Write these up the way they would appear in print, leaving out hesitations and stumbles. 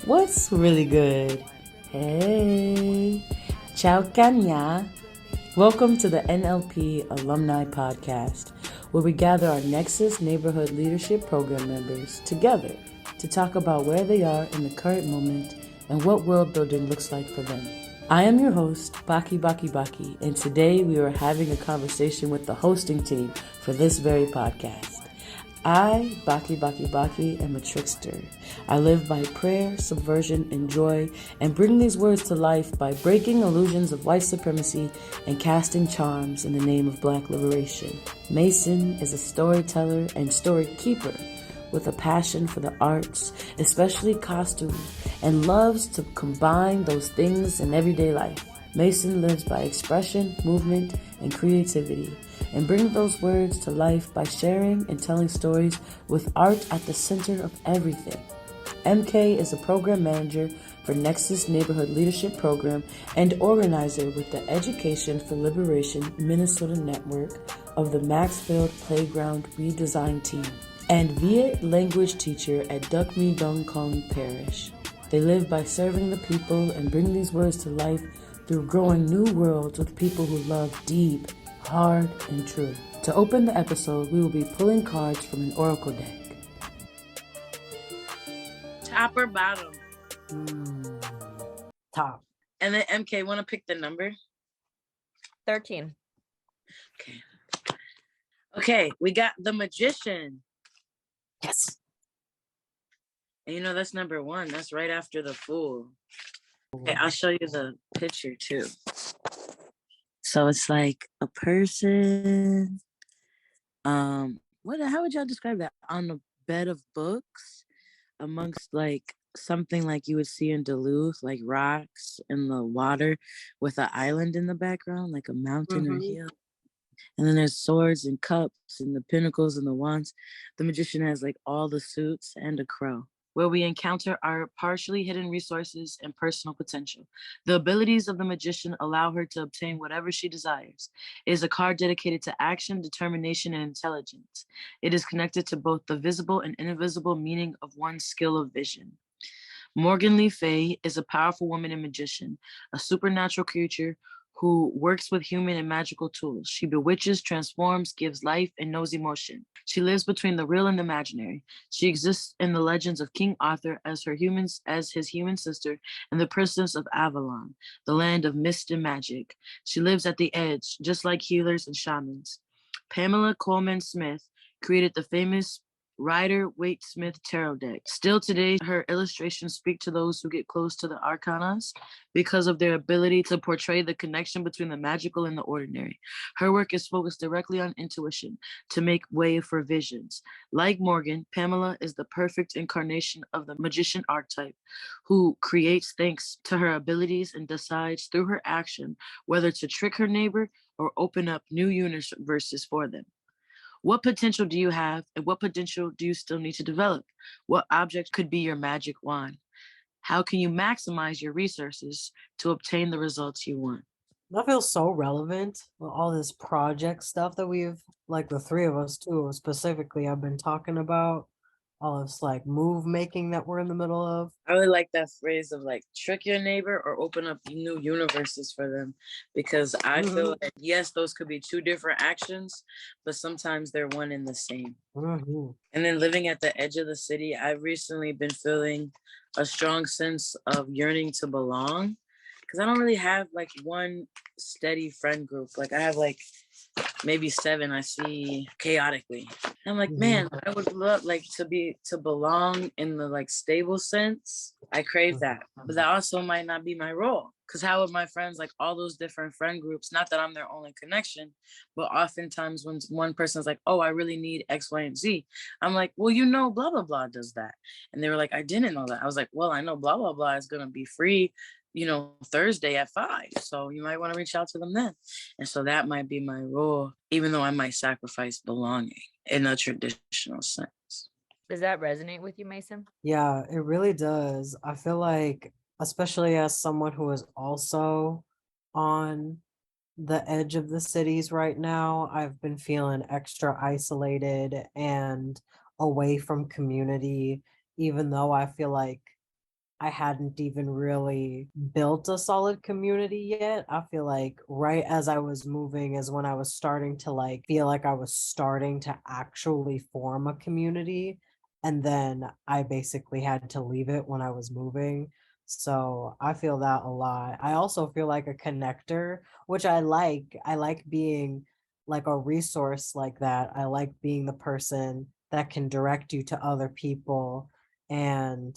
What's really good? Hey, ciao Kanya. Welcome to the NLP Alumni Podcast, where we gather our Nexus Neighborhood Leadership Program members together to talk about where they are in the current moment and what world building looks like for them. I am your host, BakiBakiBaki, and today we are having a conversation with the hosting team for this very podcast. I, Baki, am a trickster. I live by prayer, subversion, and joy, and bring these words to life by breaking illusions of white supremacy and casting charms in the name of Black liberation. Mason is a storyteller and story keeper with a passion for the arts, especially costume, and loves to combine those things in everyday life. Mason lives by expression, movement, and creativity, and bring those words to life by sharing and telling stories with art at the center of everything. MK is a program manager for Nexus Neighborhood Leadership Program and organizer with the Education for Liberation Minnesota Network of the Maxfield Playground Redesign Team, and Viet language teacher at Duc Mi Dong Kong Parish. They live by serving the people and bring these words to life through growing new worlds with people who love deep, hard, and true. To open the episode, we will be pulling cards from an oracle deck. Top or bottom? Top. And then MK, want to pick the number? 13. Okay, we got the Magician. Yes. And you know that's number 1. That's right after the Fool. Okay, I'll show you the picture too. So it's like a person, how would y'all describe that? On a bed of books amongst like something like you would see in Duluth, like rocks in the water with an island in the background, like a mountain or hill. And then there's swords and cups and the pinnacles and the wands. The magician has like all the suits and a crow. Where we encounter our partially hidden resources and personal potential. The abilities of the magician allow her to obtain whatever she desires. It is a card dedicated to action, determination, and intelligence. It is connected to both the visible and invisible meaning of one's skill of vision. Morgan Le Fay is a powerful woman and magician, a supernatural creature who works with human and magical tools. She bewitches, transforms, gives life, and knows emotion. She lives between the real and the imaginary. She exists in the legends of King Arthur as his human sister, and the princess of Avalon, the land of mist and magic. She lives at the edge, just like healers and shamans. Pamela Coleman Smith created the famous Rider-Waite-Smith tarot deck. Still today, her illustrations speak to those who get close to the arcanas because of their ability to portray the connection between the magical and the ordinary. Her work is focused directly on intuition to make way for visions. Like Morgan, Pamela is the perfect incarnation of the magician archetype who creates thanks to her abilities and decides through her action whether to trick her neighbor or open up new universes for them. What potential do you have, and what potential do you still need to develop? What object could be your magic wand? How can you maximize your resources to obtain the results you want? That feels so relevant with all this project stuff that we've, like the three of us too, specifically, I've been talking about. All this like move making that we're in the middle of. I really like that phrase of like trick your neighbor or open up new universes for them, because I feel like, yes, those could be 2 different actions, but sometimes they're one and the same. And then living at the edge of the city, I've recently been feeling a strong sense of yearning to belong, because I don't really have like one steady friend group. Like I have like maybe 7 I see chaotically. I'm like, man, I would love like to belong in the like stable sense. I crave that, but that also might not be my role. Because how would my friends, like all those different friend groups, not that I'm their only connection, but oftentimes when one person's like, oh, I really need X, Y, and Z, I'm like, well, you know, blah, blah, blah does that. And they were like, I didn't know that. I was like, well, I know blah, blah, blah is going to be free, you know, Thursday at 5. So you might want to reach out to them then. And so that might be my role, even though I might sacrifice belonging in a traditional sense. Does that resonate with you, Mason? Yeah, it really does. I feel like, especially as someone who is also on the edge of the cities right now, I've been feeling extra isolated and away from community, even though I feel like I hadn't even really built a solid community yet. I feel like right as I was moving is when I was starting to like feel like I was starting to actually form a community. And then I basically had to leave it when I was moving. So I feel that a lot. I also feel like a connector, which I like. I like being like a resource like that. I like being the person that can direct you to other people and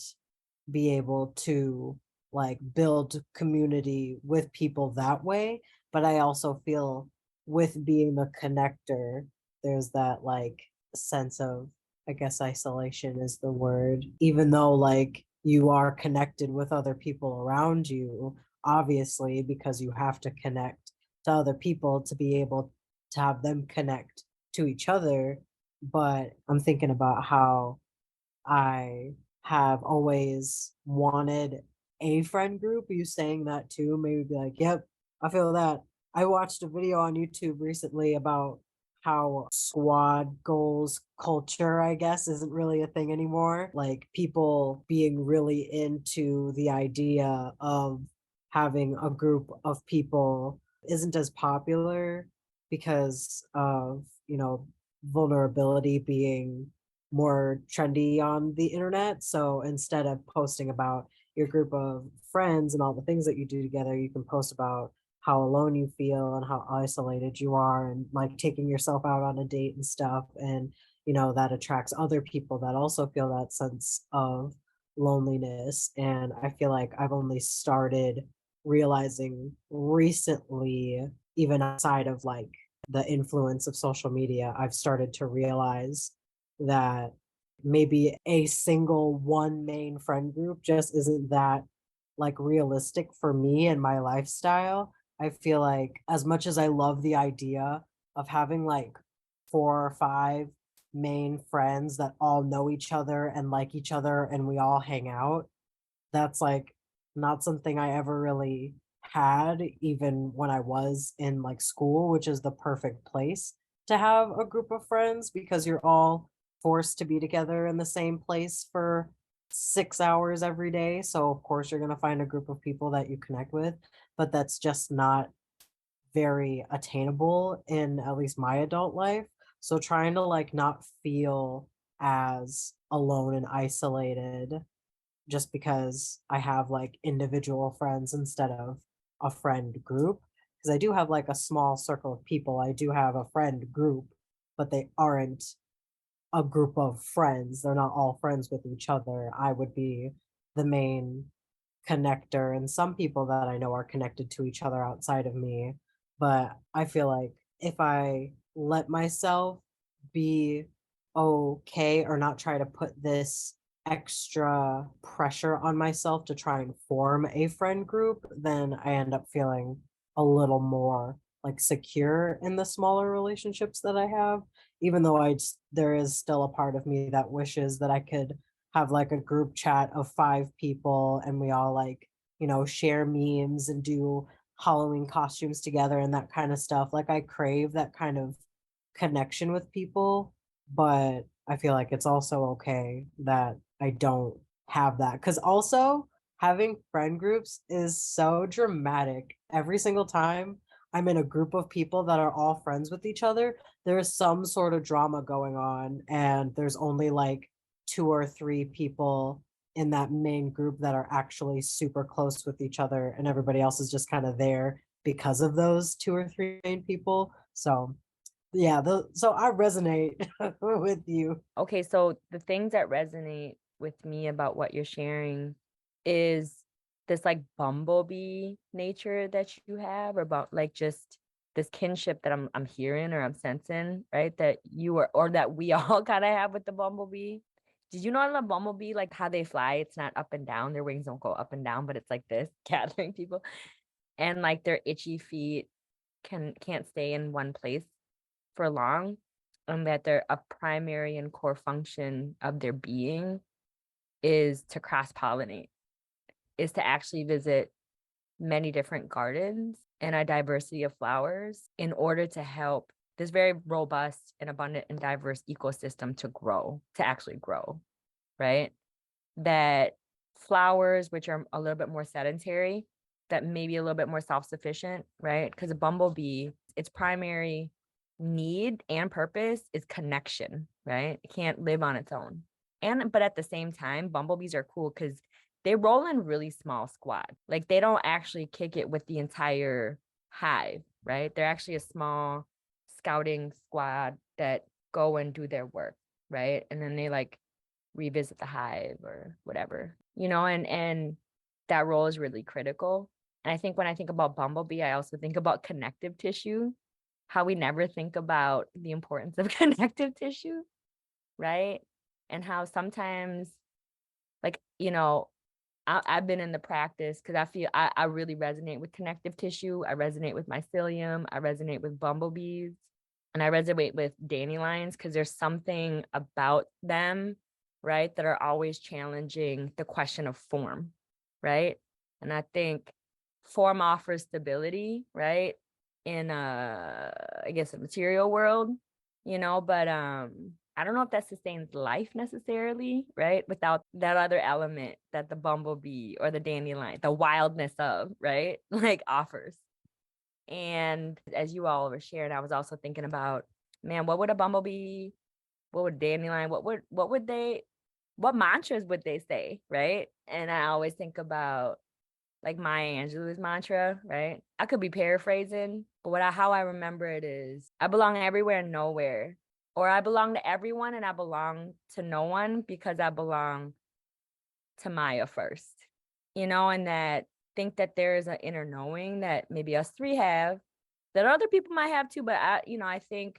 be able to like build community with people that way. But I also feel with being the connector, there's that like sense of, I guess, isolation is the word. Even though like you are connected with other people around you, obviously, because you have to connect to other people to be able to have them connect to each other. But I'm thinking about how I have always wanted a friend group. You saying that too, maybe be like, yep, I feel that. I watched a video on YouTube recently about how squad goals culture, I guess, isn't really a thing anymore. Like people being really into the idea of having a group of people isn't as popular because of, vulnerability being more trendy on the internet. So instead of posting about your group of friends and all the things that you do together, you can post about how alone you feel and how isolated you are and like taking yourself out on a date and stuff. And, that attracts other people that also feel that sense of loneliness. And I feel like I've only started realizing recently, even outside of like the influence of social media, I've started to realize that maybe a single one main friend group just isn't that like realistic for me and my lifestyle. I feel like as much as I love the idea of having like 4 or 5 main friends that all know each other and like each other and we all hang out, that's like not something I ever really had even when I was in like school, which is the perfect place to have a group of friends because you're all forced to be together in the same place for 6 hours every day. So of course you're going to find a group of people that you connect with, but that's just not very attainable in at least my adult life. So trying to like not feel as alone and isolated just because I have like individual friends instead of a friend group. Because I do have like a small circle of people. I do have a friend group, but they aren't a group of friends. They're not all friends with each other. I would be the main connector, and some people that I know are connected to each other outside of me. But I feel like if I let myself be okay or not try to put this extra pressure on myself to try and form a friend group, then I end up feeling a little more like secure in the smaller relationships that I have, even though there is still a part of me that wishes that I could have like a group chat of 5 people and we all like, share memes and do Halloween costumes together and that kind of stuff. Like I crave that kind of connection with people, but I feel like it's also okay that I don't have that. Because also having friend groups is so dramatic. Every single time I'm in a group of people that are all friends with each other, there's some sort of drama going on, and there's only like 2 or 3 people in that main group that are actually super close with each other, and everybody else is just kind of there because of those 2 or 3 main people. So yeah, so I resonate with you. Okay, so the things that resonate with me about what you're sharing is this like bumblebee nature that you have, or about like just this kinship that I'm hearing or I'm sensing, right? That you are, or that we all kind of have with the bumblebee. Did you know the bumblebee, like how they fly? It's not up and down. Their wings don't go up and down, but it's like this, gathering people. And like their itchy feet can't stay in one place for long, and that their a primary and core function of their being is to cross pollinate, is to actually visit many different gardens and a diversity of flowers in order to help this very robust and abundant and diverse ecosystem to grow, to actually grow, right? That flowers, which are a little bit more sedentary, that may be a little bit more self-sufficient, right? Because a bumblebee, its primary need and purpose is connection, right? It can't live on its own. But at the same time, bumblebees are cool because they roll in really small squad. Like they don't actually kick it with the entire hive, right? They're actually a small scouting squad that go and do their work, right? And then they like revisit the hive or whatever, and that role is really critical. And I think when I think about bumblebee, I also think about connective tissue, how we never think about the importance of connective tissue, right? And how sometimes, like, I've been in the practice because I feel I really resonate with connective tissue. I resonate with mycelium. I resonate with bumblebees. And I resonate with dandelions because there's something about them, right, that are always challenging the question of form, right? And I think form offers stability, right, in I guess a material world, but I don't know if that sustains life necessarily, right? Without that other element that the bumblebee or the dandelion, the wildness of, right, like offers. And as you all were sharing, I was also thinking about, man, what would a bumblebee, what would dandelion, what mantras would they say, right? And I always think about like Maya Angelou's mantra, right? I could be paraphrasing, but how I remember it is, I belong everywhere and nowhere, or I belong to everyone and I belong to no one because I belong to Maya first, and that think that there is an inner knowing that maybe us three have, that other people might have too. But I think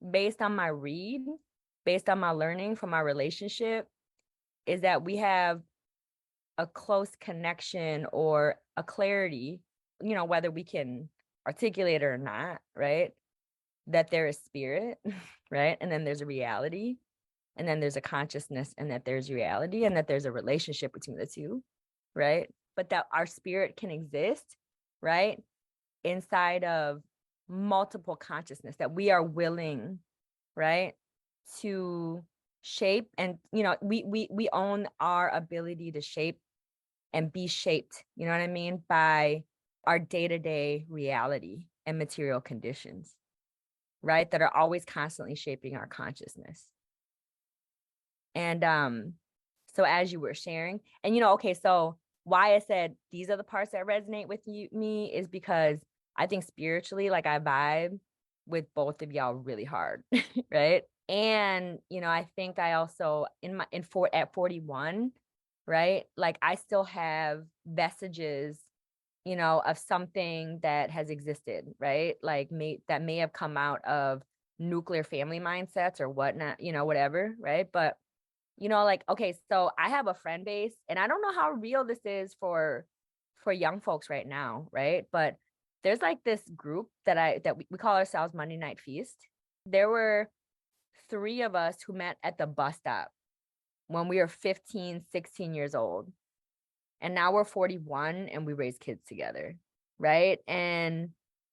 based on my read, based on my learning from our relationship, is that we have a close connection or a clarity, whether we can articulate it or not, right? That there is spirit, right? And then there's a reality, and then there's a consciousness, and that there's reality, and that there's a relationship between the two, right? But that our spirit can exist, right, inside of multiple consciousness, that we are willing, right, to shape. And we own our ability to shape and be shaped, you know what I mean, by our day-to-day reality and material conditions, right, that are always constantly shaping our consciousness. And so as you were sharing, and okay, so why I said these are the parts that resonate with me is because I think spiritually, like, I vibe with both of y'all really hard, right? And I think I also at 41, right, like I still have vestiges, of something that has existed, right, like that may have come out of nuclear family mindsets or whatnot, whatever, right? But like, okay, so I have a friend base, and I don't know how real this is for young folks right now, right? But there's like this group that we call ourselves Monday Night Feast. There were 3 of us who met at the bus stop when we were 15, 16 years old. And now we're 41 and we raise kids together, right? And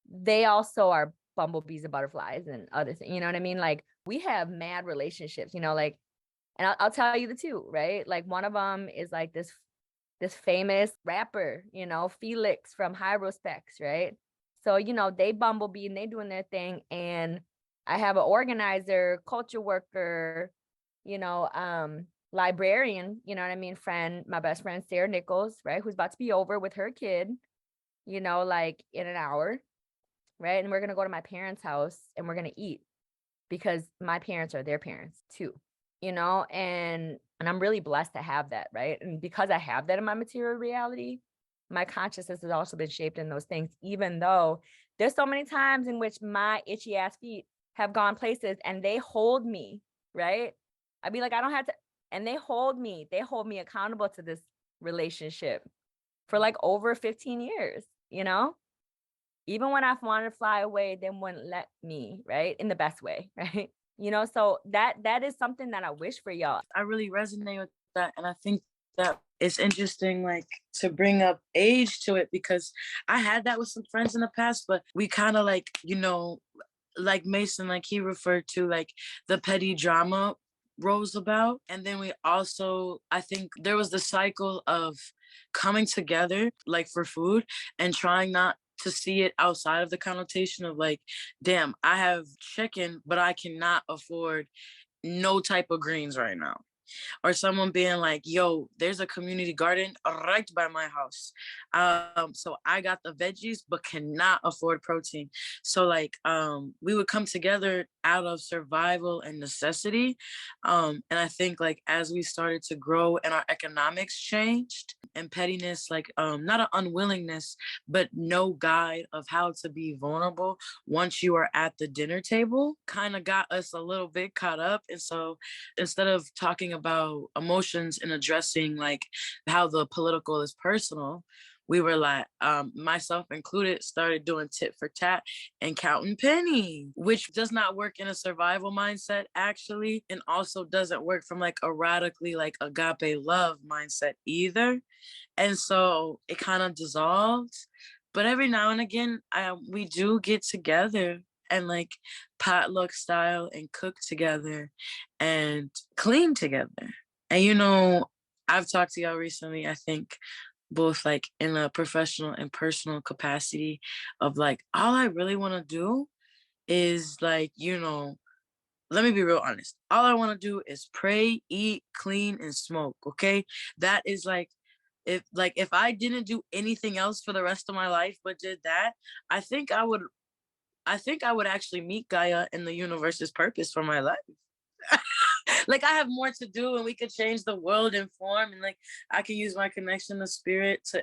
they also are bumblebees and butterflies and other things, you know what I mean? Like, we have mad relationships, like, and I'll tell you the 2, right? Like, one of them is like this famous rapper, Felix from High Respects, right? So, they bumblebee and they doing their thing. And I have an organizer, culture worker, librarian, you know what I mean, friend, my best friend, Sarah Nichols, right? Who's about to be over with her kid, like in an hour, right? And we're going to go to my parents' house and we're going to eat because my parents are their parents too, and I'm really blessed to have that, right? And because I have that in my material reality, my consciousness has also been shaped in those things, even though there's so many times in which my itchy ass feet have gone places and they hold me, right? I'd be like, I don't have to, and they hold me accountable to this relationship for like over 15 years, even when I've wanted to fly away, they wouldn't let me, right? In the best way, right? So that is something that I wish for y'all. I really resonate with that. And I think that it's interesting, like, to bring up age to it, because I had that with some friends in the past, but we kind of like, like Mason, like he referred to, like the petty drama rose about. And then we also, I think there was the cycle of coming together like for food and trying not to see it outside of the connotation of like, damn, I have chicken, but I cannot afford no type of greens right now. Or someone being like, yo, there's a community garden right by my house. So I got the veggies, but cannot afford protein. So like, we would come together out of survival and necessity. And I think like, as we started to grow and our economics changed and pettiness, like, not an unwillingness, but no guide of how to be vulnerable once you are at the dinner table kind of got us a little bit caught up. And so instead of talking about emotions and addressing like how the political is personal, we were like, myself included, started doing tit for tat and counting pennies, which does not work in a survival mindset actually, and also doesn't work from like a radically like agape love mindset either. And so it kind of dissolved. But every now and again, we do get together and like potluck style and cook together and clean together. And you know, I've talked to y'all recently, I think, both like in a professional and personal capacity of like, all I really want to do is like, you know, let me be real honest. All I want to do is pray, eat, clean, and smoke. Okay. That is like, if I didn't do anything else for the rest of my life but did that, I think I would actually meet Gaia and the universe's purpose for my life. Like I have more to do and we could change the world in form, and like I can use my connection to spirit to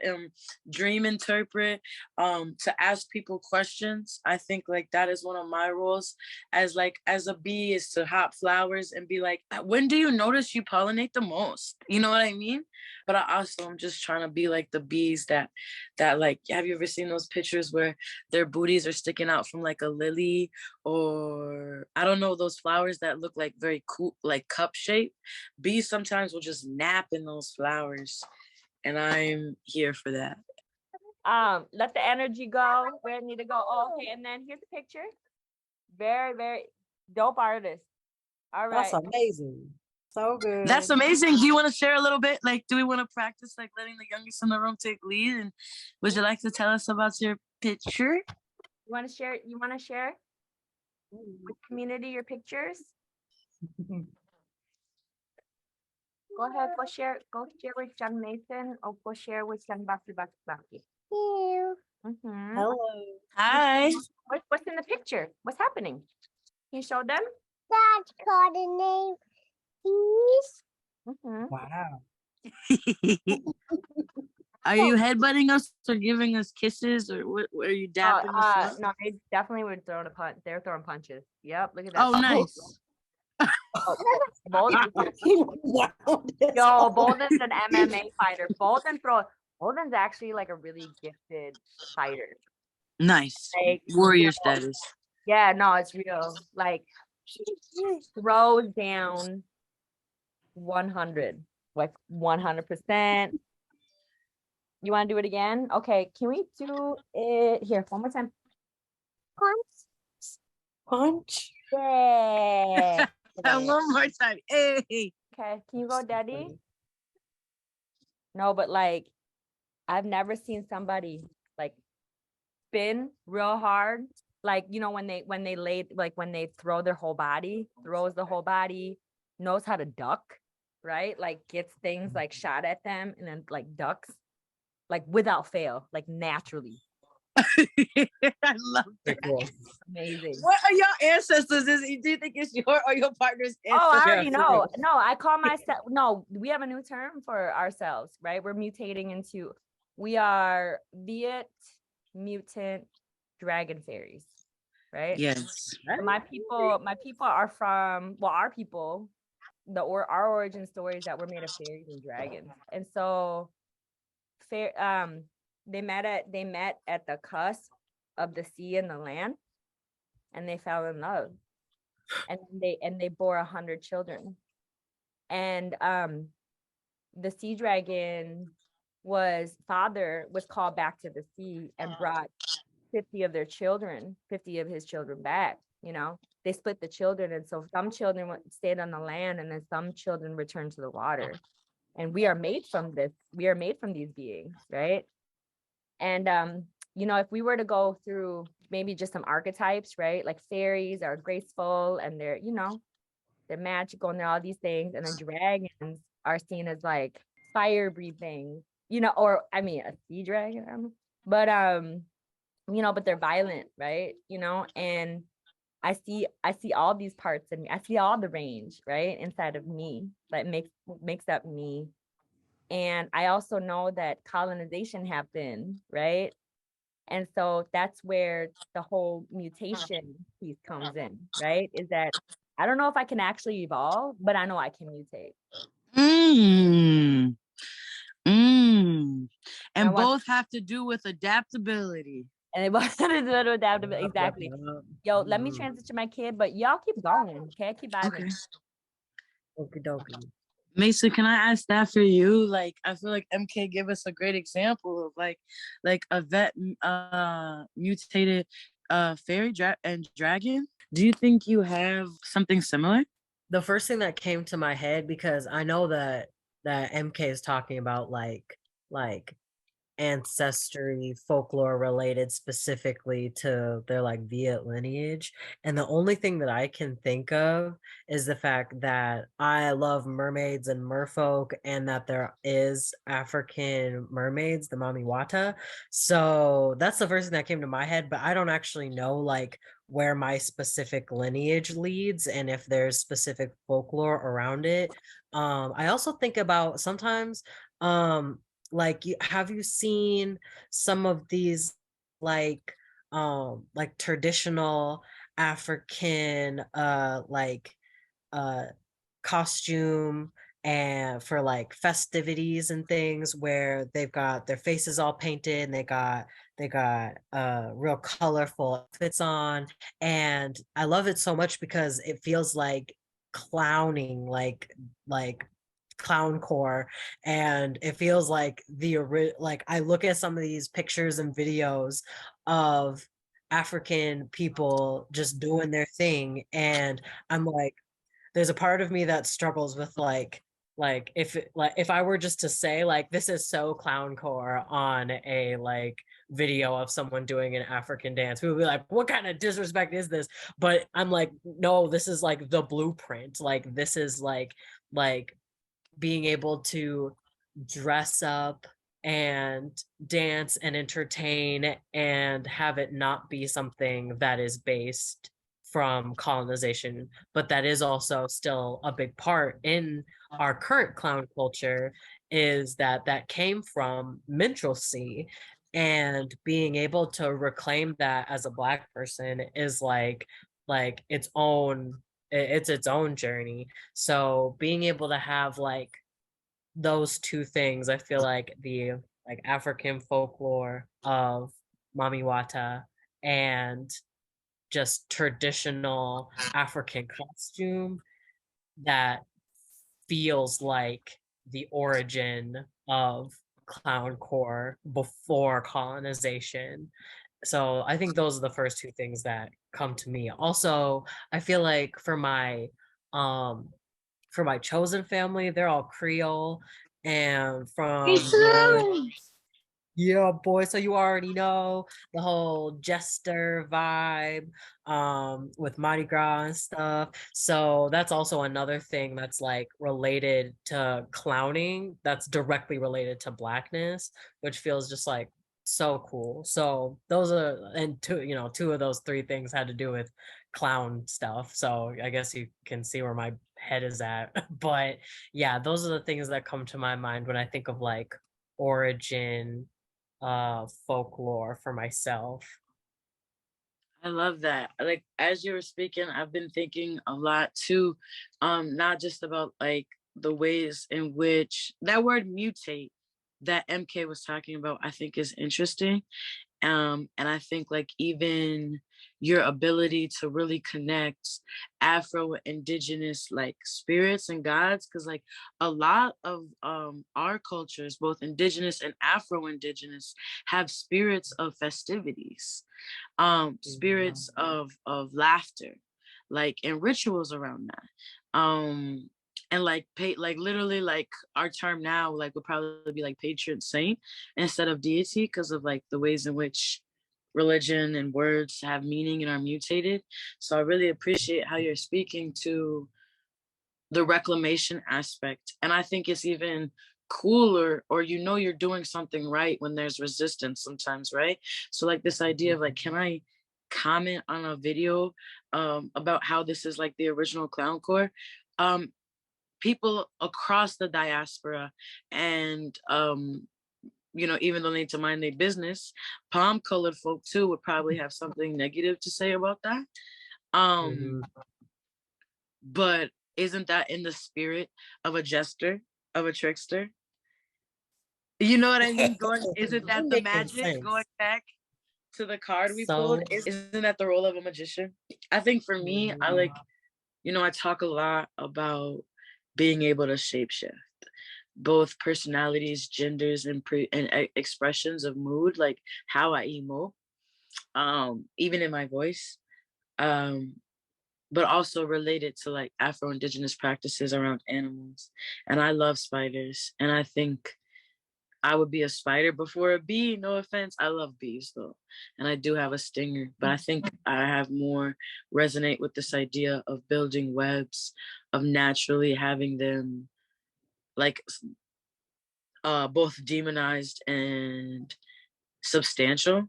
dream interpret, to ask people questions. I think like that is one of my roles as a bee, is to hop flowers and be like, when do you notice you pollinate the most? You know what I mean? But I also am just trying to be like the bees that like, have you ever seen those pictures where their booties are sticking out from like a lily, or I don't know, those flowers that look like very cool, like cup shape? Bees sometimes will just nap in those flowers, and I'm here for that. Let the energy go where it need to go. Oh, okay, and then here's the picture. Very, very dope artist. All right. That's amazing. So good. That's amazing. Do you want to share a little bit? Like, do we want to practice like letting the youngest in the room take lead? And would you like to tell us about your picture? You want to share? You want to share with community your pictures? Go ahead. Go share. Go share with John Mason, or go share with John BakiBakiBaki. Mm-hmm. Hello. Hi. What's in the picture? What's happening? Can you show them? That's coordinate. Please. Mm-hmm. Wow. Are you headbutting us or giving us kisses, or what? Are you dapping us up? No, they definitely would throw a punch. They're throwing punches. Yep, look at that. Oh, nice. Bolden. Yo, Bolden's an MMA fighter. Bolden's actually like a really gifted fighter. Nice. Like, Warrior status. Yeah, no, it's real. Like, throws down 100, like 100%. You want to do it again? Okay, can we do it here one more time? Punch. Yeah. One more time. Hey. Okay, can you go, Daddy? No, but like, I've never seen somebody like spin real hard. Like, you know, when they lay, like when they throw their whole body, throws the whole body, knows how to duck, right? Like gets things like shot at them and then like ducks, like without fail, like naturally. I love that. Cool. Amazing. What are your ancestors? Do you think it's your or your partner's ancestors? Oh, I already Yeah, know. No, I call myself, no, we have a new term for ourselves, right? We're mutating into, we are Viet mutant dragon fairies, right? Yes. My people are from, well, our people, our origin stories that were made of fairies and dragons. And so they met at the cusp of the sea and the land, and they fell in love. And they bore 100 children. And the sea dragon was called back to the sea and brought 50 of his children back, you know. they split the children. And so some children stayed on the land, and then some children returned to the water. And we are made from this. We are made from these beings, right? And you know, if we were to go through maybe just some archetypes, right? Like fairies are graceful and they're, you know, they're magical and they're all these things. And then dragons are seen as like fire breathing, you know, or I mean a sea dragon, but you know, but they're violent, right? You know, and I see all these parts in me. I see all the range, right, inside of me that makes up me. And I also know that colonization happened, right? And so that's where the whole mutation piece comes in, right? Is that I don't know if I can actually evolve, but I know I can mutate. Mm. And And both have to do with adaptability. And it wasn't a little adaptability. Exactly. Yo, let me transition my kid, but y'all keep going. Okay, keep vibing. Okay. Okie dokie. Mason, can I ask that for you? Like, I feel like MK gave us a great example of like a vet mutated fairy and dragon. Do you think you have something similar? The first thing that came to my head, because I know that MK is talking about like ancestry folklore related specifically to their like Viet lineage, and the only thing that I can think of is the fact that I love mermaids and merfolk, and that there is African mermaids, the Mami Wata. So that's the first thing that came to my head, but I don't actually know like where my specific lineage leads and if there's specific folklore around it. I also think about sometimes like have you seen some of these like traditional African uh costume and for like festivities and things where they've got their faces all painted and they got real colorful outfits on, and I love it so much because it feels like clowning, like clown core, and it feels like like I look at some of these pictures and videos of African people just doing their thing, and I'm like, there's a part of me that struggles with like if I were just to say like this is so clowncore on a like video of someone doing an African dance, we would be like, what kind of disrespect is this? But I'm like, no, this is like the blueprint. Like this is like being able to dress up and dance and entertain and have it not be something that is based from colonization, but that is also still a big part in our current clown culture, is that came from minstrelsy, and being able to reclaim that as a Black person is like it's its own journey. So being able to have like those two things, I feel like the like African folklore of Mami Wata and just traditional African costume that feels like the origin of clowncore before colonization. So I think those are the first two things that come to me. Also, I feel like um for my chosen family, they're all Creole and from yeah, boy. So you already know the whole jester vibe with Mardi Gras and stuff. So that's also another thing that's like related to clowning, that's directly related to Blackness, which feels just like so cool. So those are, and two of those three things had to do with clown stuff. So I guess you can see where my head is at. But yeah, those are the things that come to my mind when I think of like origin folklore for myself. I love that. Like, as you were speaking, I've been thinking a lot too, not just about like the ways in which that word mutate that MK was talking about, I think is interesting. And I think like even your ability to really connect Afro indigenous like spirits and gods, because like a lot of our cultures, both indigenous and Afro indigenous, have spirits of festivities, spirits of laughter, like, and rituals around that. And like like literally like our term now like would probably be like patron saint instead of deity, because of like the ways in which religion and words have meaning and are mutated. So I really appreciate how you're speaking to the reclamation aspect. And I think it's even cooler, or you're doing something right when there's resistance sometimes, right? So like this idea of like, can I comment on a video about how this is like the original clown core? People across the diaspora and even though they need to mind their business, palm colored folk too would probably have something negative to say about that. Mhm. But isn't that in the spirit of a jester, of a trickster? You know what I mean? Isn't that You're the making magic going sense. back to the card we pulled? So, Isn't that the role of a magician? I think for me, I mhm. like, I talk a lot about being able to shapeshift both personalities, genders, and expressions of mood, like how I emote, even in my voice. But also related to like Afro-Indigenous practices around animals. And I love spiders. And I think I would be a spider before a bee. No offense. I love bees though. And I do have a stinger, but I think I have more resonate with this idea of building webs, of naturally having them like both demonized and substantial.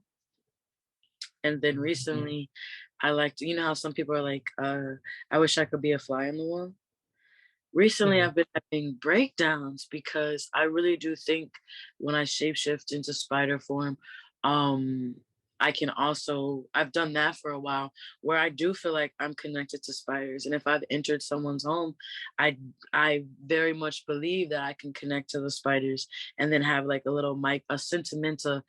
And then recently I liked, how some people are like, I wish I could be a fly on the wall. Recently, Mhm. I've been having breakdowns because I really do think when I shapeshift into spider form, um, I've done that for a while where I do feel like I'm connected to spiders. And if I've entered someone's home, I very much believe that I can connect to the spiders and then have like a little a sentimental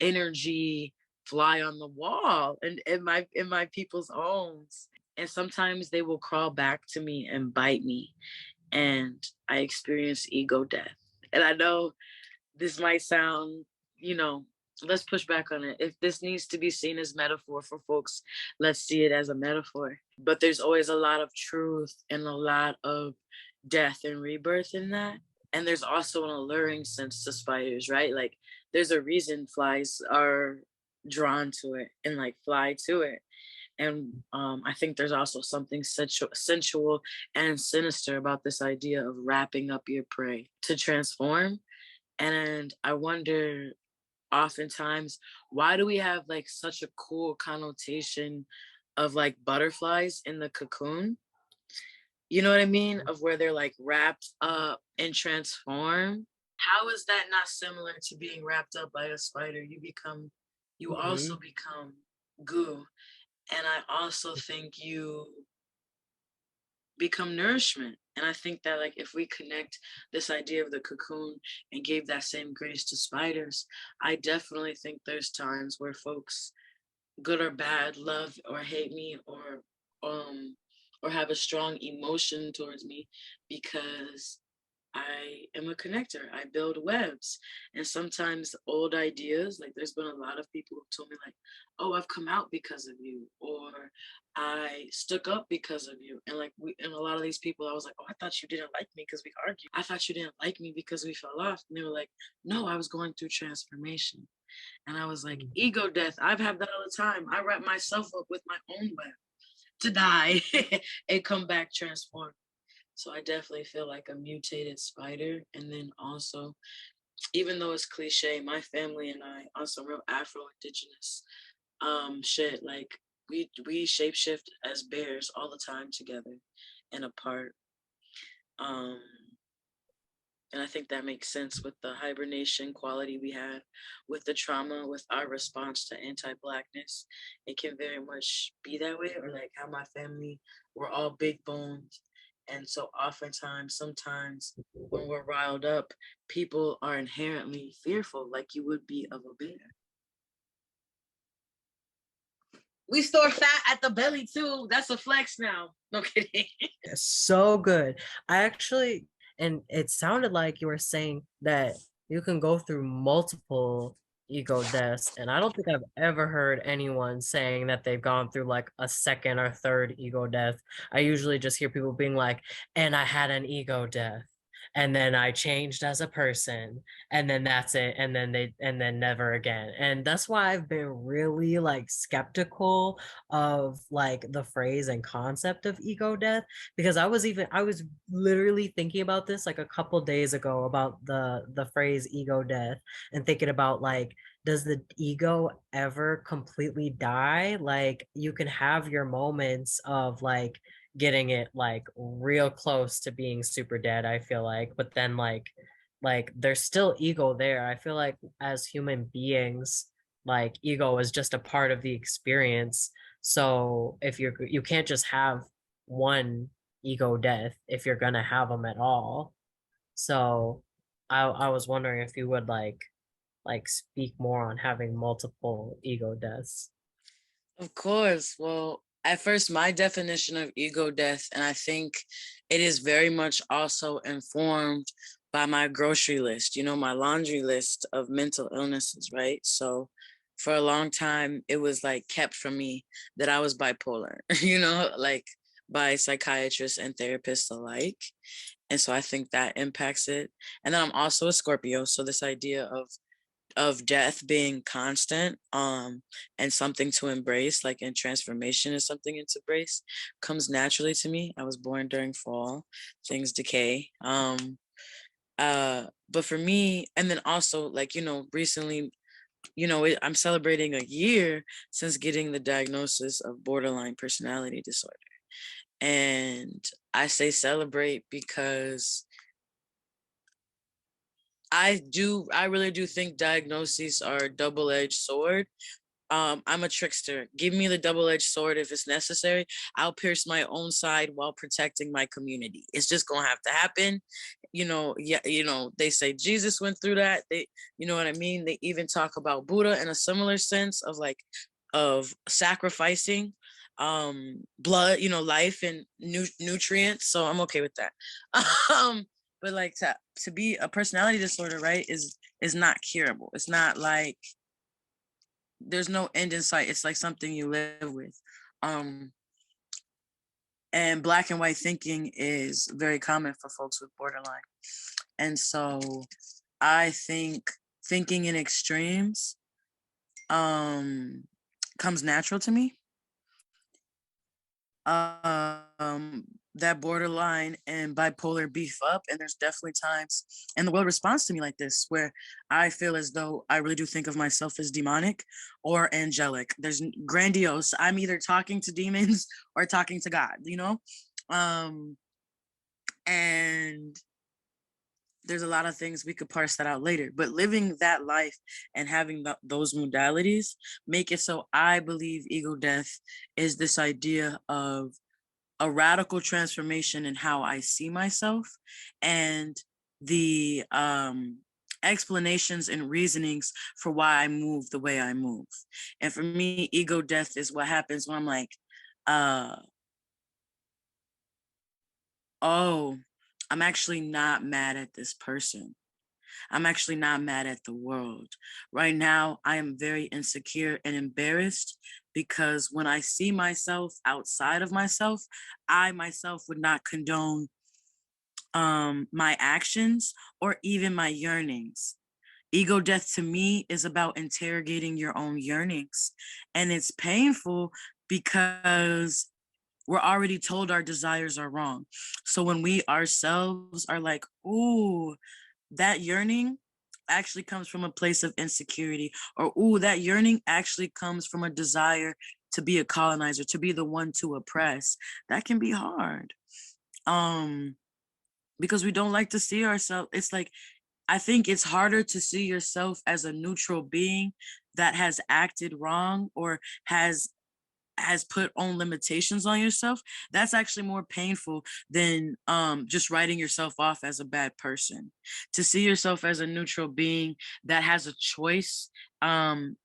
energy fly on the wall and in my people's homes. And sometimes they will crawl back to me and bite me, and I experience ego death. And I know this might sound, let's push back on it. If this needs to be seen as metaphor for folks, let's see it as a metaphor. But there's always a lot of truth and a lot of death and rebirth in that. And there's also an alluring sense to spiders, right? Like there's a reason flies are drawn to it and like fly to it. And I think there's also something sensual and sinister about this idea of wrapping up your prey to transform. And I wonder oftentimes, why do we have like such a cool connotation of like butterflies in the cocoon? You know what I mean? Of where they're like wrapped up and transform. How is that not similar to being wrapped up by a spider? You also Mhm. become goo. And I also think you become nourishment. And I think that like if we connect this idea of the cocoon and gave that same grace to spiders, I definitely think there's times where folks, good or bad, love or hate me um or have a strong emotion towards me because I am a connector. I build webs. And sometimes old ideas, like there's been a lot of people who've told me like, oh, I've come out because of you, or I stuck up because of you. And like and a lot of these people, I was like, oh, I thought you didn't like me because we argued. I thought you didn't like me because we fell off. And they were like, no, I was going through transformation. And I was like, ego death. I've had that all the time. I wrap myself up with my own web to die and come back transformed. So I definitely feel like a mutated spider. And then also, even though it's cliche, my family and I, also real Afro-Indigenous shit, like we shapeshift as bears all the time together and apart. Um, and I think that makes sense with the hibernation quality we have, with the trauma, with our response to anti-Blackness. It can very much be that way, or like how my family, we're all big bones. And so oftentimes, sometimes when we're riled up, people are inherently fearful, like you would be of a bear. We store fat at the belly too. That's a flex now. No kidding. So good. I actually, and it sounded like you were saying that you can go through multiple ego deaths, and I don't think I've ever heard anyone saying that they've gone through like a second or third ego death. I usually just hear people being like, and I had an ego death, and then I changed as a person, and then that's it, and then never again. And that's why I've been really like skeptical of like the phrase and concept of ego death, because I was literally thinking about this like a couple days ago about the phrase ego death, and thinking about like, does the ego ever completely die? Like, you can have your moments of like getting it like real close to being super dead, I feel like, but then like there's still ego there. I feel like as human beings, like ego is just a part of the experience. So if you can't just have one ego death if you're gonna have them at all. So I was wondering if you would like speak more on having multiple ego deaths. Of course. Well, at first, my definition of ego death, and I think it is very much also informed by my grocery list, my laundry list of mental illnesses, right? So for a long time, it was like kept from me that I was bipolar, like by psychiatrists and therapists alike. And so I think that impacts it. And then I'm also a Scorpio. So this idea of death being constant and something to embrace, like, and transformation is something to embrace, comes naturally to me. I was born during fall, things decay. But for me, and then also like, recently, I'm celebrating a year since getting the diagnosis of borderline personality disorder. And I say celebrate because I really do think diagnoses are a double-edged sword. I'm a trickster. Give me the double-edged sword if it's necessary. I'll pierce my own side while protecting my community. It's just gonna have to happen. Yeah, they say Jesus went through that. You know what I mean? They even talk about Buddha in a similar sense of like of sacrificing blood, life and nutrients. So I'm okay with that. But like to be a personality disorder, right, is not curable. It's not like there's no end in sight. It's like something you live with. And black and white thinking is very common for folks with borderline. And so I think thinking in extremes comes natural to me. That borderline and bipolar beef up, and there's definitely times, and the world responds to me like this, where I feel as though I really do think of myself as demonic or angelic. There's grandiose. I'm either talking to demons or talking to God, and there's a lot of things we could parse that out later, but living that life and having those modalities make it so I believe ego death is this idea of a radical transformation in how I see myself and the explanations and reasonings for why I move the way I move. And for me, ego death is what happens when I'm like, oh, I'm actually not mad at this person. I'm actually not mad at the world. Right now, I am very insecure and embarrassed because when I see myself outside of myself, I myself would not condone my actions or even my yearnings. Ego death to me is about interrogating your own yearnings. And it's painful because we're already told our desires are wrong. So when we ourselves are like, ooh, that yearning actually comes from a place of insecurity, or ooh, that yearning actually comes from a desire to be a colonizer, to be the one to oppress. That can be hard. Because we don't like to see ourselves. It's like, I think it's harder to see yourself as a neutral being that has acted wrong or has put on limitations on yourself. That's actually more painful than just writing yourself off as a bad person. To see yourself as a neutral being that has a choice um,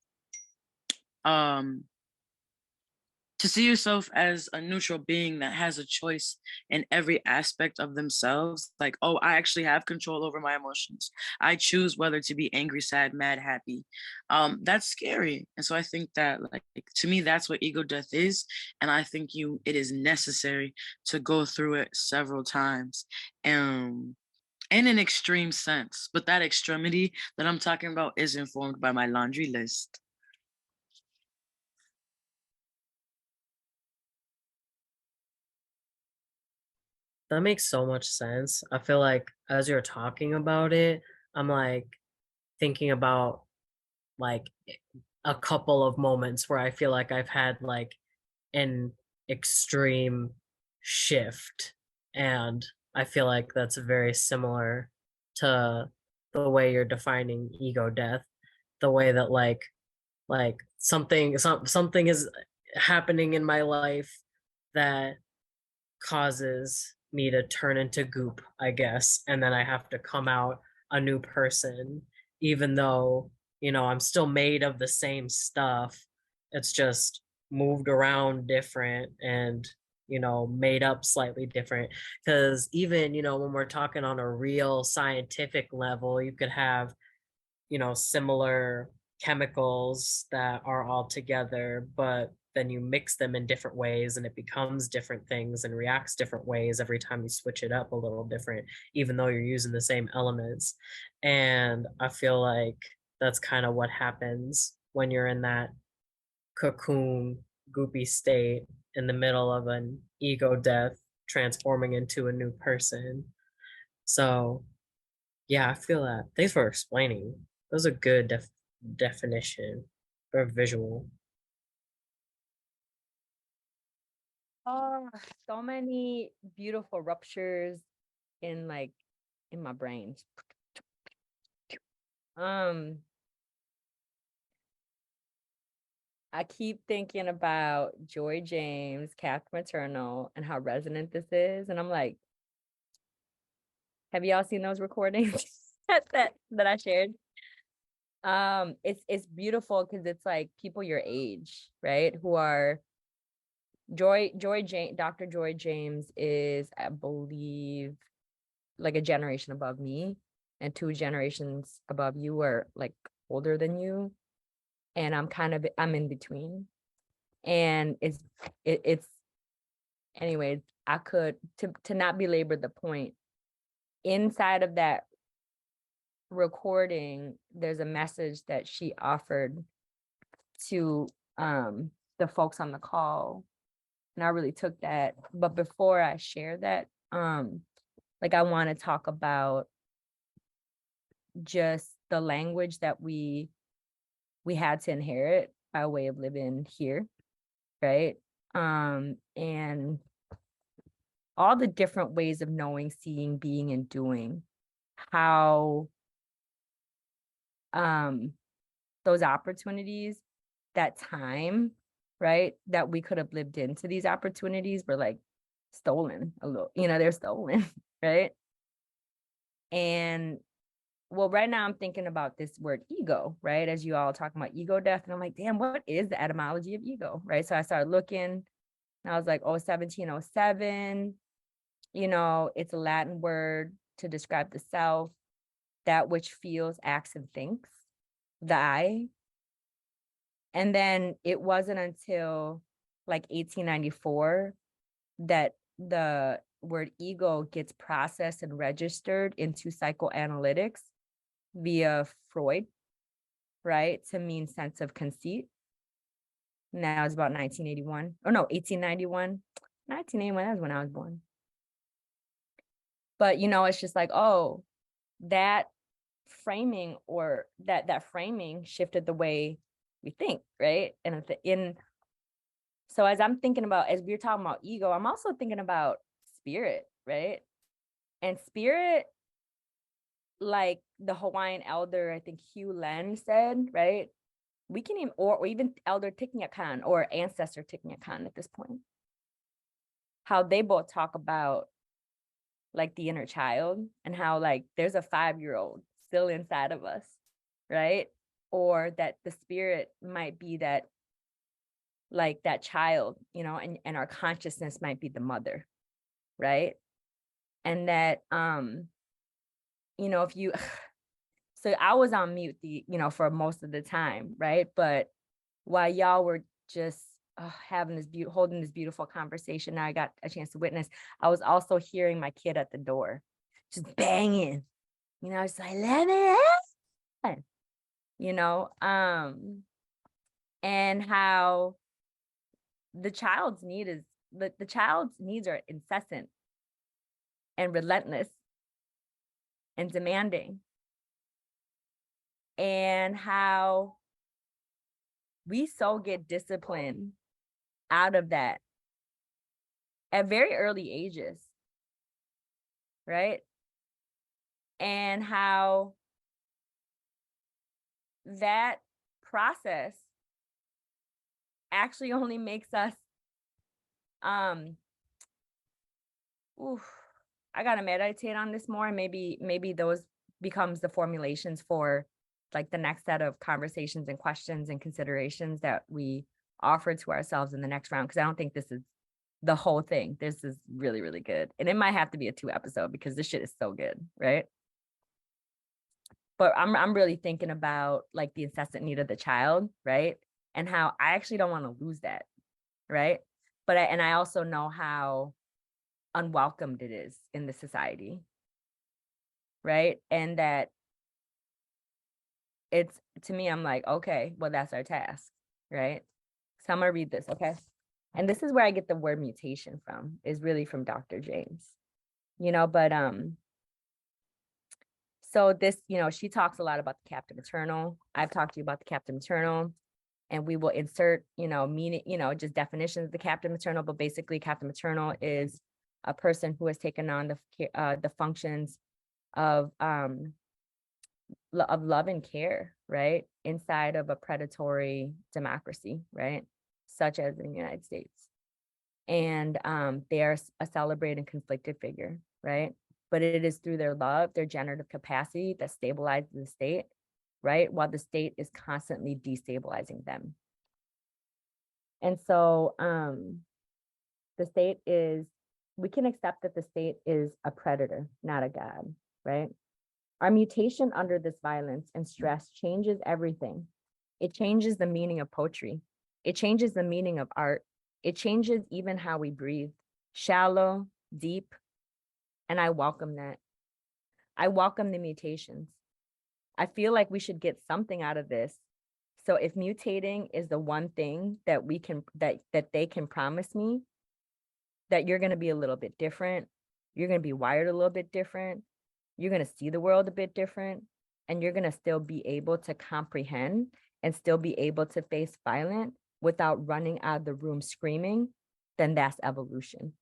to see yourself as a neutral being that has a choice in every aspect of themselves. Like, oh, I actually have control over my emotions. I choose whether to be angry, sad, mad, happy. That's scary. And so I think that, like, to me, that's what ego death is. And I think it is necessary to go through it several times. In an extreme sense. But that extremity that I'm talking about is informed by my laundry list. That makes so much sense. I feel like as you're talking about it, I'm like thinking about like a couple of moments where I feel like I've had like an extreme shift. And I feel like that's very similar to the way you're defining ego death, the way that like something is happening in my life that causes me to turn into goop, I guess, and then I have to come out a new person, even though, I'm still made of the same stuff. It's just moved around different and, made up slightly different. Because even, when we're talking on a real scientific level, you could have, similar chemicals that are all together, but then you mix them in different ways and it becomes different things and reacts different ways every time you switch it up a little different, even though you're using the same elements. And I feel like that's kind of what happens when you're in that cocoon, goopy state in the middle of an ego death, transforming into a new person. So, yeah, I feel that. Thanks for explaining. That was a good definition or visual. Oh, so many beautiful ruptures in in my brain. I keep thinking about Joy James, Kath Maternal, and how resonant this is. And I'm like, have y'all seen those recordings that I shared? It's beautiful because it's like people your age, right? Who are Dr. Joy James is, I believe, like a generation above me, and 2 generations above you are like older than you. And I'm in between. And it's anyways, I could to not belabor the point. Inside of that recording, there's a message that she offered to the folks on the call. And I really took that. But before I share that, I want to talk about just the language that we had to inherit by way of living here, right? And all the different ways of knowing, seeing, being, and doing, how those opportunities, that time, right, that we could have lived into these opportunities were like stolen a little, they're stolen, right? And well, right now I'm thinking about this word ego, right? As you all talking about ego death. And I'm like, damn, what is the etymology of ego, right? So I started looking and I was like, 1707, it's a Latin word to describe the self, that which feels, acts, and thinks, the I. And then it wasn't until like 1894 that the word ego gets processed and registered into psychoanalytics via Freud, right? To mean sense of conceit. Now it's about 1981. Oh no, 1891. 1981, that's when I was born. But it's just like, oh, that framing or that framing shifted the way we think, right? And so as we're talking about ego, I'm also thinking about spirit, right? And spirit, like the Hawaiian elder, I think Hugh Len said, right? We can even, or even Elder Thich Nhat Hanh or Ancestor Thich Nhat Hanh at this point, how they both talk about like the inner child and how like there's a 5-year-old still inside of us, right? Or that the spirit might be that like that child, you know, and our consciousness might be the mother, right? And that you know, if you so I was on mute for most of the time, right? But while y'all were just having this holding this beautiful conversation, I got a chance to witness. I was also hearing my kid at the door just banging, it's like, let me in, and how the child's needs are incessant and relentless and demanding, and how we so get disciplined out of that at very early ages, right? And how that process actually only makes us I gotta meditate on this more, and maybe those becomes the formulations for like the next set of conversations and questions and considerations that we offer to ourselves in the next round, because I don't think this is the whole thing. This is really, really good, and it might have to be a 2 episode because this shit is so good, right? But I'm really thinking about like the incessant need of the child, right? And how I actually don't want to lose that, right? But I also know how unwelcomed it is in the society, right? And that it's, to me, I'm like, okay, well, that's our task, right? So I'm gonna read this, okay? And this is where I get the word mutation from, is really from Dr. James, but so this, she talks a lot about the captive maternal. I've talked to you about the captive maternal, and we will insert, meaning, just definitions of the captive maternal. But basically, captive maternal is a person who has taken on the functions of love and care, right, inside of a predatory democracy, right, such as in the United States. And they are a celebrated and conflicted figure, right? But it is through their love, their generative capacity that stabilizes the state, right? While the state is constantly destabilizing them. And so the state is, we can accept that the state is a predator, not a god, right? Our mutation under this violence and stress changes everything. It changes the meaning of poetry. It changes the meaning of art. It changes even how we breathe, shallow, deep, and I welcome that. I welcome the mutations. I feel like we should get something out of this. So if mutating is the one thing that we can, that they can promise me, that you're going to be a little bit different, you're going to be wired a little bit different, you're going to see the world a bit different, and you're going to still be able to comprehend and still be able to face violence without running out of the room screaming, then that's evolution.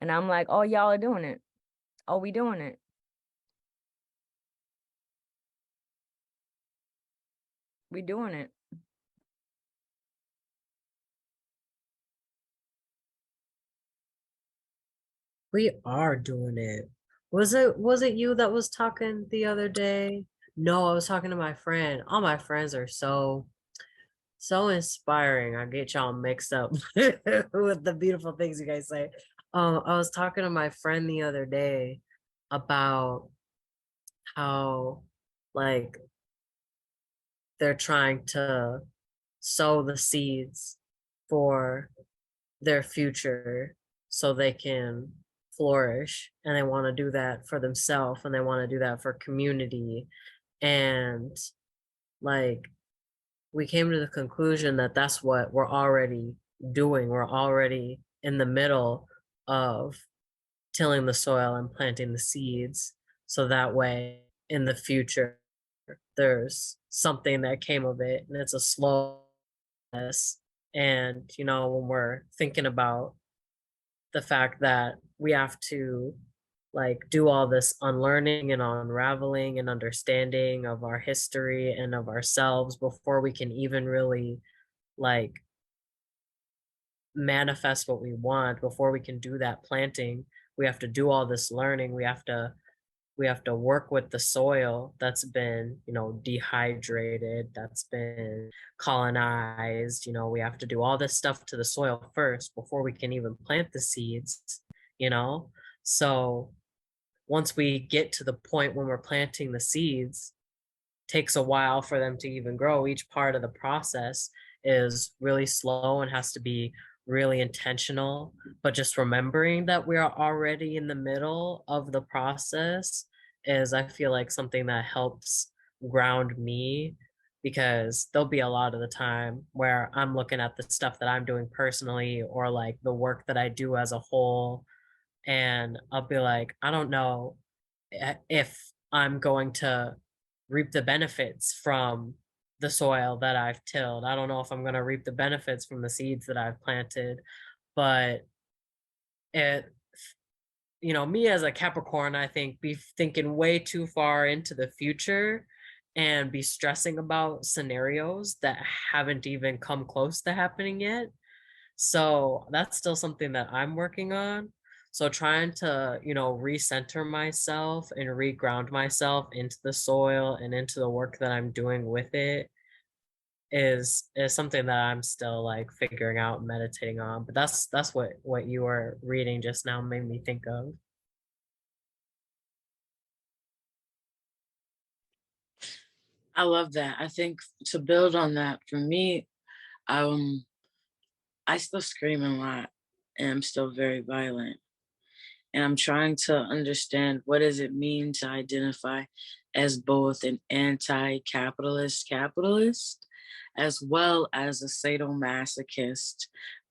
And I'm like, oh, y'all are doing it. Oh, we doing it. We doing it. We are doing it. Was it you that was talking the other day? No, I was talking to my friend. All my friends are so inspiring. I get y'all mixed up with the beautiful things you guys say. I was talking to my friend the other day about how like they're trying to sow the seeds for their future so they can flourish, and they want to do that for themselves, and they want to do that for community. And like we came to the conclusion that that's what we're already doing. We're already in the middle of tilling the soil and planting the seeds, so that way in the future there's something that came of it, and it's a slow process. And when we're thinking about the fact that we have to like do all this unlearning and unraveling and understanding of our history and of ourselves before we can even really like manifest what we want, before we can do that planting, we have to do all this learning. We have to we have to work with the soil that's been, dehydrated, that's been colonized. We have to do all this stuff to the soil first before we can even plant the seeds, you know? So once we get to the point when we're planting the seeds, takes a while for them to even grow. Each part of the process is really slow and has to be really intentional. But just remembering that we are already in the middle of the process is, I feel like, something that helps ground me, because there'll be a lot of the time where I'm looking at the stuff that I'm doing personally, or like the work that I do as a whole, and I'll be like, I don't know if I'm going to reap the benefits from the soil that I've tilled. I don't know if I'm going to reap the benefits from the seeds that I've planted, but it, me as a Capricorn, I think, be thinking way too far into the future and be stressing about scenarios that haven't even come close to happening yet. So that's still something that I'm working on. So trying to, recenter myself and reground myself into the soil and into the work that I'm doing with it is something that I'm still like figuring out and meditating on. But that's what you were reading just now made me think of. I love that. I think to build on that, for me, I still scream a lot and I'm still very violent. And I'm trying to understand, what does it mean to identify as both an anti-capitalist capitalist as well as a sadomasochist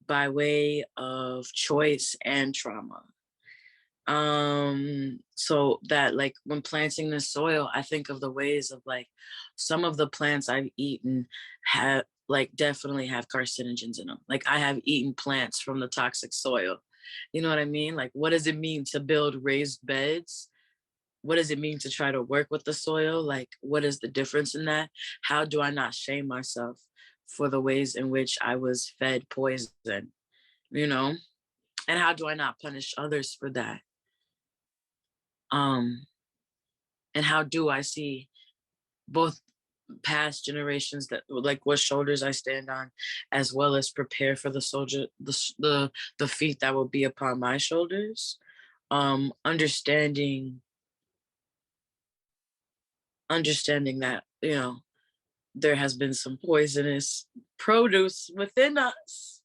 by way of choice and trauma. So that, like, when planting the soil, I think of the ways of, like, some of the plants I've eaten have, like, definitely have carcinogens in them. Like, I have eaten plants from the toxic soil. You know what I mean? Like, what does it mean to build raised beds? What does it mean to try to work with the soil? Like, what is the difference in that? How do I not shame myself for the ways in which I was fed poison, you know? And how do I not punish others for that? And how do I see both past generations, that, like, what shoulders I stand on, as well as prepare for the soldier, the feet that will be upon my shoulders. Understanding that, there has been some poisonous produce within us.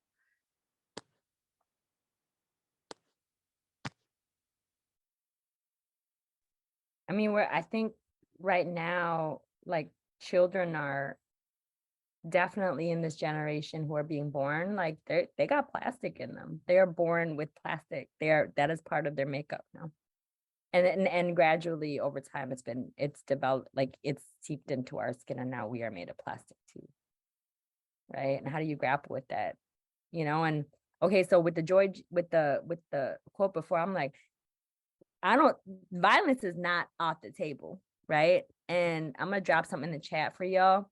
I mean, I think right now, like, children are definitely in this generation who are being born, like, they got plastic in them. They are born with plastic. That is part of their makeup now. And gradually over time it's developed, like, it's seeped into our skin, and now we are made of plastic too. Right? And how do you grapple with that? And okay, so with the quote before, I'm like, violence is not off the table, right? And I'm gonna drop something in the chat for y'all.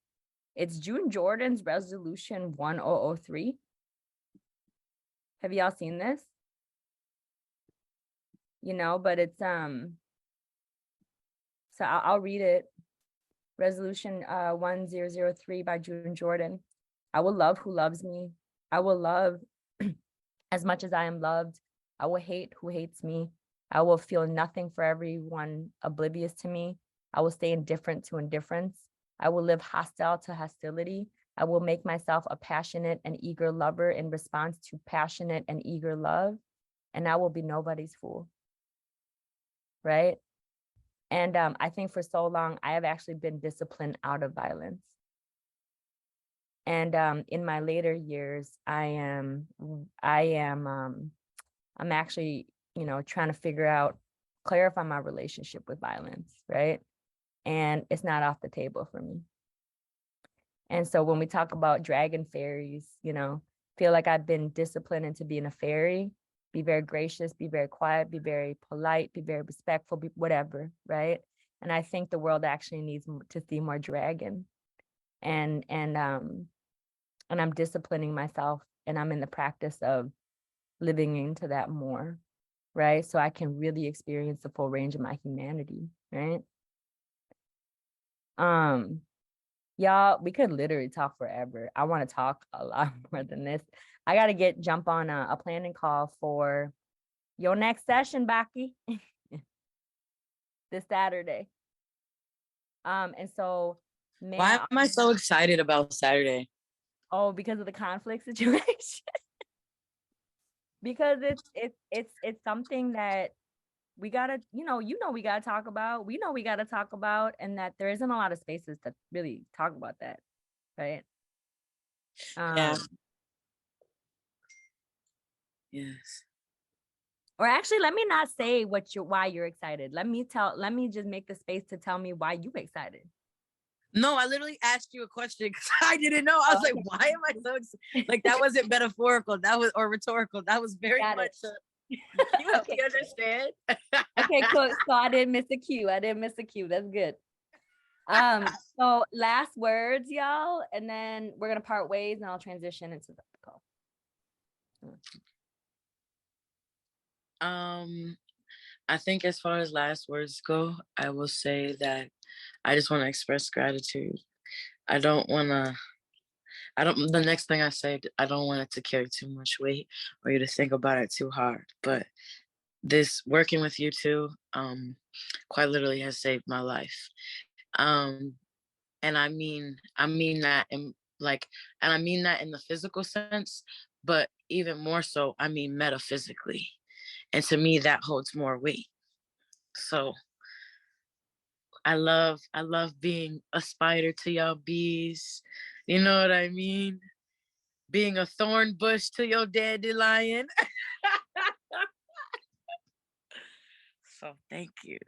It's June Jordan's resolution 1003. Have y'all seen this? But it's so I'll read it. Resolution 1003 by June Jordan. I will love who loves me. I will love as much as I am loved. I will hate who hates me. I will feel nothing for everyone oblivious to me. I will stay indifferent to indifference. I will live hostile to hostility. I will make myself a passionate and eager lover in response to passionate and eager love. And I will be nobody's fool. Right? And I think for so long, I have actually been disciplined out of violence. And in my later years, I'm actually, trying to clarify my relationship with violence, right? And it's not off the table for me. And so when we talk about dragon fairies, feel like I've been disciplined into being a fairy. Be very gracious, be very quiet, be very polite, be very respectful, be whatever, right? And I think the world actually needs to see more dragon. And I'm disciplining myself, and I'm in the practice of living into that more. right? So I can really experience the full range of my humanity, right? Y'all, we could literally talk forever. I want to talk a lot more than this. I got to jump on a planning call for your next session, Baki, this Saturday. And so, Why am I so excited about Saturday? Oh, because of the conflict situation. Because it's something that we gotta, we gotta talk about. We know we gotta talk about, and that there isn't a lot of spaces to really talk about that, right? Yeah. Yes. Or actually, let me not say why you're excited. Let me just make the space to tell me why you excited. No, I literally asked you a question because I didn't know. I was like, why am I so excited? Like, that wasn't metaphorical. That was, or rhetorical. That was very much you Okay. understand? Okay, cool. So I didn't miss a cue. That's good. So last words, y'all, and then we're gonna part ways and I'll transition into the call. I think as far as last words go, I will say that I just want to express gratitude. The next thing I said, I don't want it to carry too much weight or you to think about it too hard. But this working with you too, quite literally has saved my life. And I mean that in and I mean that in the physical sense, but even more so, I mean metaphysically. And to me, that holds more weight. So I love being a spider to y'all bees. You know what I mean? Being a thorn bush to your dandelion. So thank you.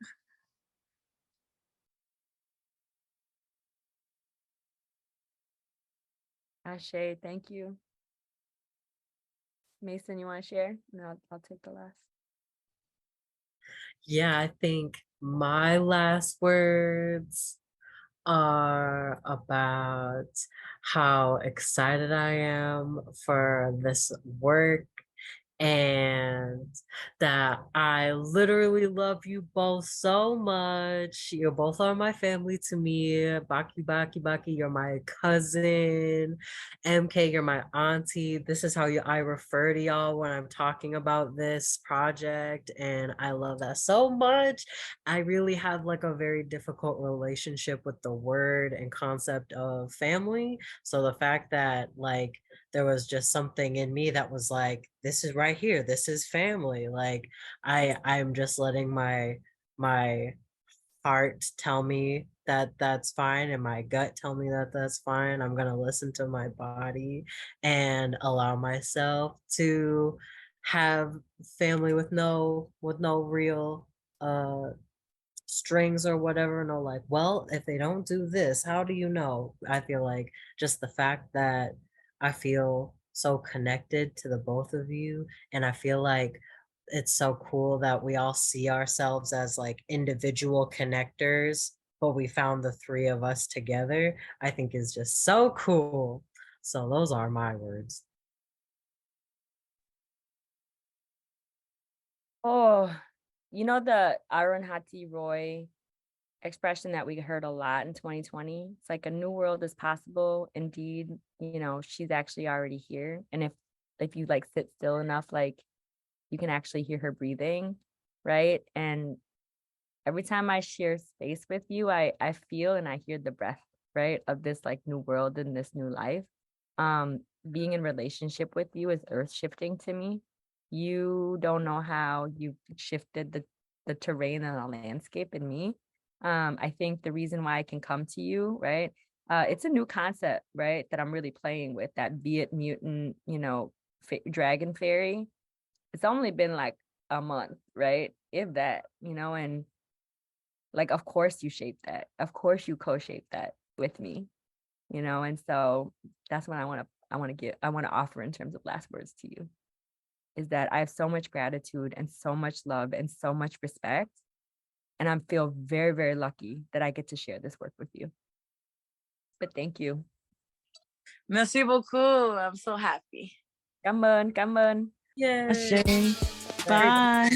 Ashe, thank you. Mason, you want to share? No, I'll take the last. Yeah, I think my last words are about how excited I am for this work and that I literally love you both so much. You both are my family to me. BakiBakiBaki, you're my cousin. MK, you're my auntie. This is how I refer to y'all when I'm talking about this project, and I love that so much. I really have like a very difficult relationship with the word and concept of family. So the fact that like there was just something in me that was like, this is right here, this is family. Like I'm just letting my heart tell me that that's fine and my gut tell me that that's fine. I'm going to listen to my body and allow myself to have family with no real strings or whatever. No, like, well, if they don't do this, how do you know? I feel like just the fact that I feel so connected to the both of you, and I feel like it's so cool that we all see ourselves as like individual connectors, but we found the three of us together, I think is just so cool. So those are my words. Oh, the Arundhati Roy expression that we heard a lot in 2020? It's like a new world is possible. Indeed, she's actually already here. And if you like sit still enough, like you can actually hear her breathing, right? And every time I share space with you, I feel and I hear the breath, right, of this like new world and this new life. Being in relationship with you is earth shifting to me. You don't know how you've shifted the terrain and the landscape in me. I think the reason why I can come to you, right? It's a new concept, right? That I'm really playing with, that Viet mutant, dragon fairy. It's only been like a month, right? If that, and like, of course you shaped that. Of course you co-shaped that with me, and so that's what I want to offer in terms of last words to you, is that I have so much gratitude and so much love and so much respect. And I feel very, very lucky that I get to share this work with you. But thank you. Merci beaucoup. I'm so happy. Cảm ơn. Yay. Ashe. Bye.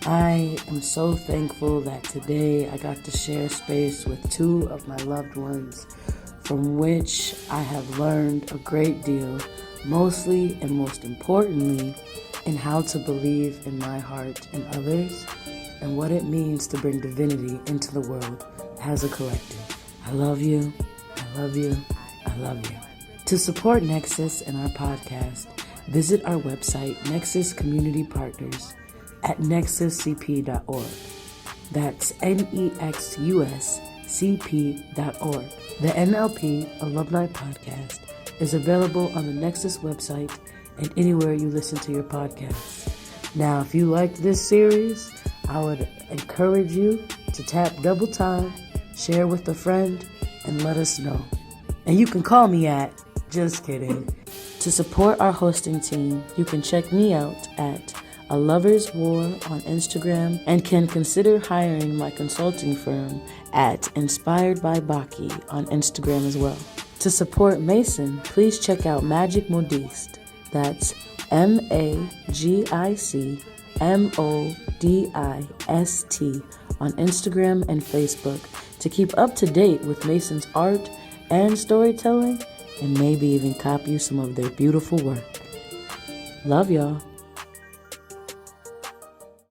I am so thankful that today I got to share space with two of my loved ones, from which I have learned a great deal, mostly and most importantly, in how to believe in my heart and others, and what it means to bring divinity into the world as a collective. I love you. I love you. I love you. To support Nexus and our podcast, visit our website, Nexus Community Partners, at nexuscp.org. That's nexuscp.org. The NLP Alumni Podcast is available on the Nexus website and anywhere you listen to your podcasts. Now, if you liked this series, I would encourage you to tap double time, share with a friend, and let us know. And you can call me at, just kidding. To support our hosting team, you can check me out at A Lover's War on Instagram and can consider hiring my consulting firm at Inspired by Baki on Instagram as well. To support Mason, please check out Magic Modiste. That's MAGICMODIST on Instagram and Facebook to keep up to date with Mason's art and storytelling, and maybe even copy some of their beautiful work. Love y'all.